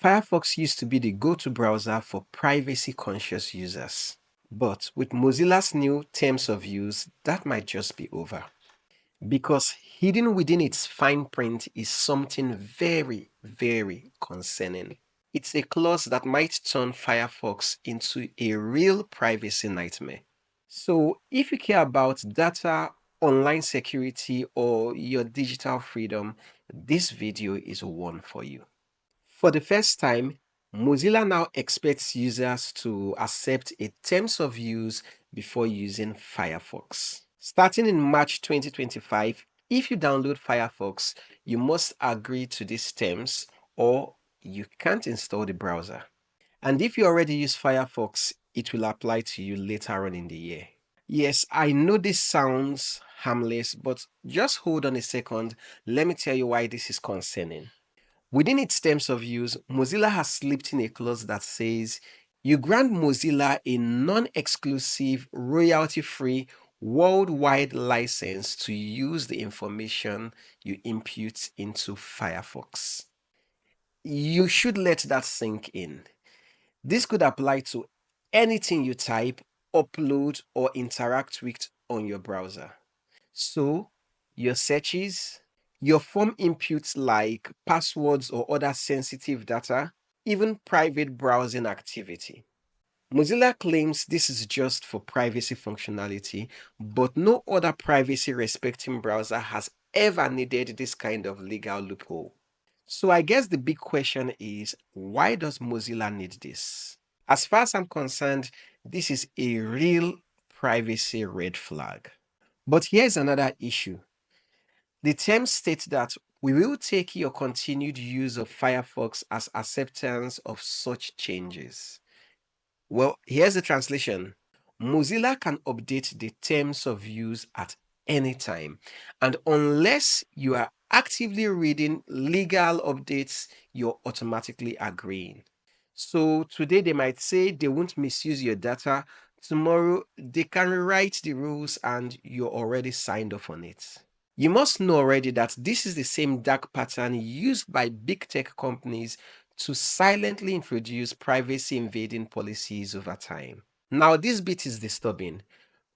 Firefox used to be the go-to browser for privacy-conscious users. But with Mozilla's new terms of use, that might just be over. Because hidden within its fine print is something very, very concerning. It's a clause that might turn Firefox into a real privacy nightmare. So, if you care about data, online security, or your digital freedom, this video is one for you. For the first time, Mozilla now expects users to accept a terms of use before using Firefox. Starting in March 2025, if you download Firefox, you must agree to these terms or you can't install the browser. And if you already use Firefox, it will apply to you later on in the year. Yes, I know this sounds harmless, but just hold on a second. Let me tell you why this is concerning. Within its terms of use, Mozilla has slipped in a clause that says you grant Mozilla a non-exclusive, royalty-free, worldwide license to use the information you input into Firefox. You should let that sink in. This could apply to anything you type, upload, or interact with on your browser. So, your searches, your form inputs like passwords or other sensitive data, even private browsing activity. Mozilla claims this is just for privacy functionality, but no other privacy respecting browser has ever needed this kind of legal loophole. So I guess the big question is, why does Mozilla need this? As far as I'm concerned, this is a real privacy red flag. But here's another issue. The terms state that we will take your continued use of Firefox as acceptance of such changes. Well, here's the translation. Mozilla can update the terms of use at any time. And unless you are actively reading legal updates, you're automatically agreeing. So today they might say they won't misuse your data. Tomorrow they can rewrite the rules and you're already signed off on it. You must know already that this is the same dark pattern used by big tech companies to silently introduce privacy invading policies over time. Now, this bit is disturbing.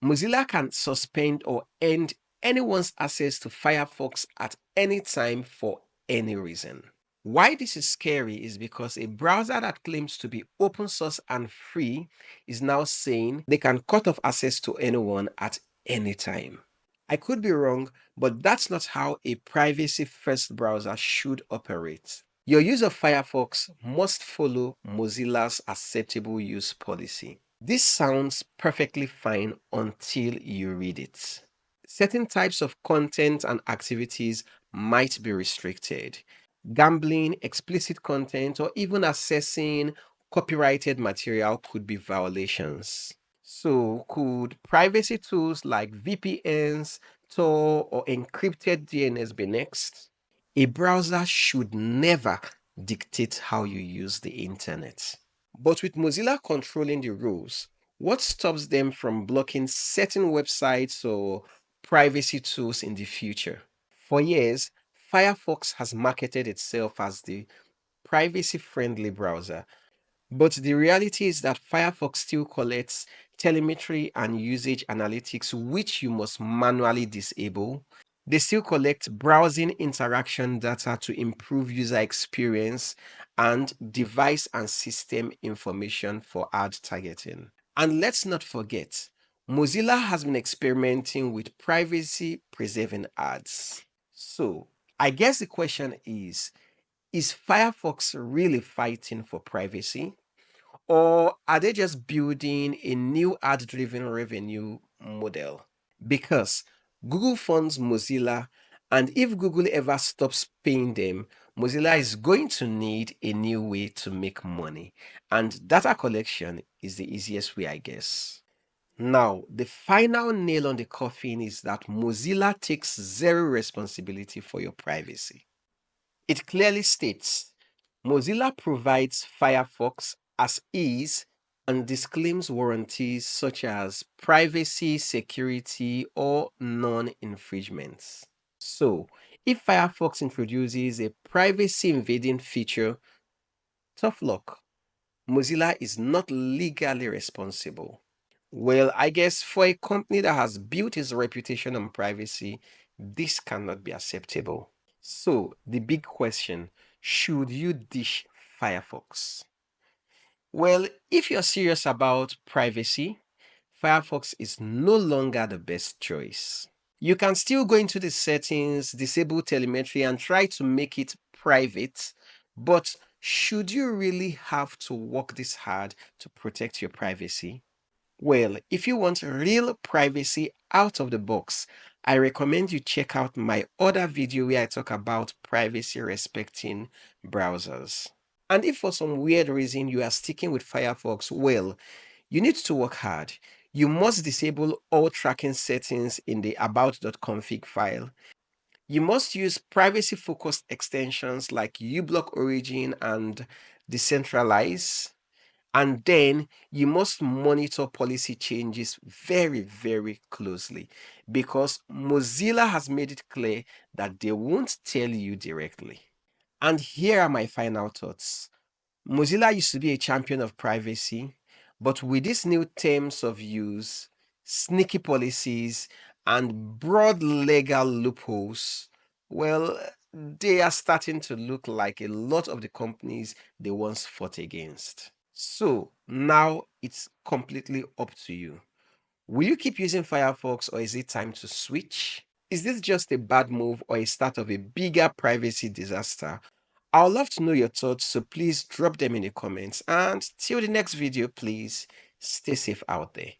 Mozilla can suspend or end anyone's access to Firefox at any time for any reason. Why this is scary is because a browser that claims to be open source and free is now saying they can cut off access to anyone at any time. I could be wrong, but that's not how a privacy first browser should operate. Your use of Firefox must follow Mozilla's acceptable use policy. This sounds perfectly fine until you read it. Certain types of content and activities might be restricted. Gambling, explicit content, or even accessing copyrighted material could be violations. So, could privacy tools like VPNs, Tor, or encrypted DNS be next? A browser should never dictate how you use the internet. But with Mozilla controlling the rules, what stops them from blocking certain websites or privacy tools in the future? For years, Firefox has marketed itself as the privacy friendly browser, but the reality is that Firefox still collects telemetry and usage analytics, which you must manually disable. They still collect browsing interaction data to improve user experience and device and system information for ad targeting. And let's not forget, Mozilla has been experimenting with privacy preserving ads. So, I guess the question is Firefox really fighting for privacy? Or are they just building a new ad driven revenue model? Because Google funds Mozilla, and if Google ever stops paying them, Mozilla is going to need a new way to make money. And data collection is the easiest way, I guess. Now, the final nail on the coffin is that Mozilla takes zero responsibility for your privacy. It clearly states Mozilla provides Firefox as is and disclaims warranties such as privacy, security, or non infringements. So, if Firefox introduces a privacy invading feature, Tough luck. Mozilla is not legally responsible. Well, I guess for a company that has built its reputation on privacy, this cannot be acceptable. So, the big question, should you dish Firefox? Well, if you're serious about privacy, Firefox is no longer the best choice. You can still go into the settings, disable telemetry, and try to make it private, but should you really have to work this hard to protect your privacy? Well, if you want real privacy out of the box, I recommend you check out my other video where I talk about privacy respecting browsers. And if for some weird reason you are sticking with Firefox, well, you need to work hard. You must disable all tracking settings in the about.config file. You must use privacy-focused extensions like uBlock Origin and Decentralize. And then you must monitor policy changes very, very closely because Mozilla has made it clear that they won't tell you directly. And here are my final thoughts. Mozilla used to be a champion of privacy, but with these new terms of use, sneaky policies, and broad legal loopholes, well, they are starting to look like a lot of the companies they once fought against. So now it's completely up to you. Will you keep using Firefox or is it time to switch? Is this just a bad move or a start of a bigger privacy disaster? I would love to know your thoughts, so please drop them in the comments. And till the next video, please stay safe out there.